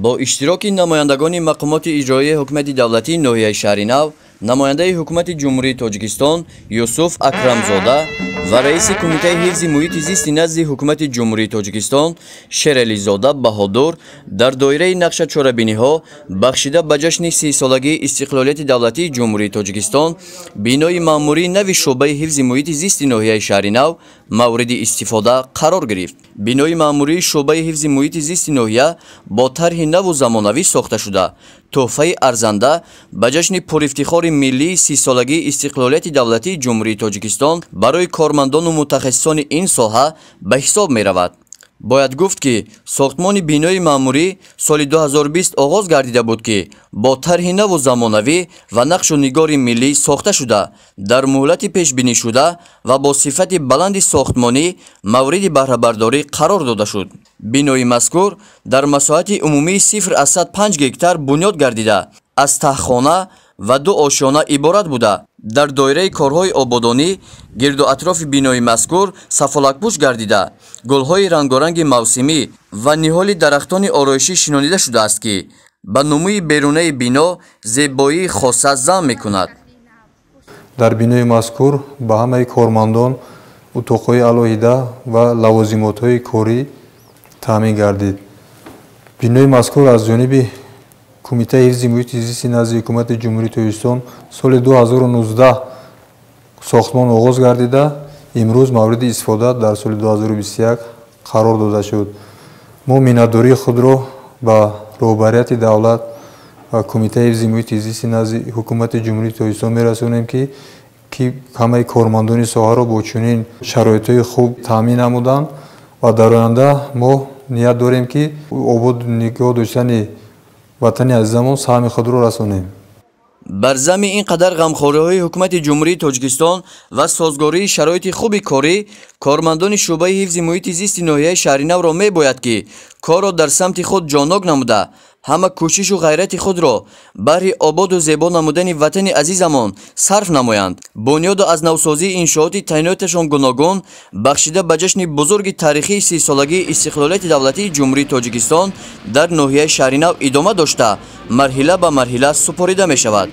با اشتراک نمایندگان مقامات اجرایی حکومت دولتی ناحیه شهر نو، نماینده حکومت جمهوری تاجیکستان یوسف اکرمزاده و رئیس کمیته حفظ محیط زیست نزد حکومت جمهوری تاجیکستان شیرعلی زاده بهادر در دایره نقش چاره‌بینی ها بخشیده به جشن 30 سالگی استقلالیت دولتی جمهوری تاجیکستان بینای معموری نو شعبه حفظ محیط زیست ناحیه شهر نو مورد استفاده قرار گرفت. بینای معموری شعبه حفظ محیط زیست ناحیه با طرح نو و زمانوی ساخته شده. تحفه ارزنده به جشن پرافتخار ملی 30 سالگی استقلالیت دولتی جمهوری تاجیکستان برای کارمندان و متخصصان این ساحه به حساب می رود. باید گفت که ساختمان بینای معموری سال 2020 آغاز گردیده بود که با طرح نو و زمانوی و نقش و نگار ملی ساخته شده در مهلت پیش بینی شده و با صفت بلند ساختمانی مورد بهره برداری قرار داده شد. بینای مذکور در مساحت عمومی 0 از 105 گکتار بنیاد گردیده از تهخانه و 2 آشیانه عبارت بوده. در دایره کارهای آبادانی گرد و اطراف بینای مذکور سفالک‌پوش گردیده گل‌های رنگارنگ موسمی و نهال درختان آرایشی شناخته شده است که به نموی بیرونی بینا زیبایی خاصه ضم می‌کند. در بینای مذکور به همه کارمندان اتاق‌های علاهیده و لوازمات‌های کاری تامین گردید. بینای مذکور از جانب کمیته حفظ محیط زیست نزد حکومت جمهوری تاجیکستان سال 2019 ساختمان آغاز گردیده امروز مورد استفاده در سال 2021 قرار داده شد. ما منتداری خود را به رهبریت دولت و کمیته حفظ محیط زیست نزد حکومت جمهوری تاجیکستان می‌رسانیم که همه کارمندان ساحه را با چنین شرایط خوب تامین نمودند و در آینده ما نیت داریم که آباد نگاه داشتن وطن عزیزمون سهم خود را رسانیم. بر ضمن اینقدر غمخوری‌های حکومت جمهوری تاجیکستان و سازگاری شرایط خوب کاری کارمندان شعبه حفظ محیط زیست ناحیه شهر نو را می‌باید که کار را در سمت خود جانانک نموده همه کوشش و غیرت خود را برای آباد و زیبا نمودن وطن عزیزمان صرف نمایند. بنیاد از نوسازی انشاءات تعیناتشان گوناگون بخشیده به جشن بزرگ تاریخی 30 سالگی استقلالیت دولتی جمهوری تاجیکستان در ناحیه شهر نو ادامه داشته مرحله به مرحله سپریده می شود.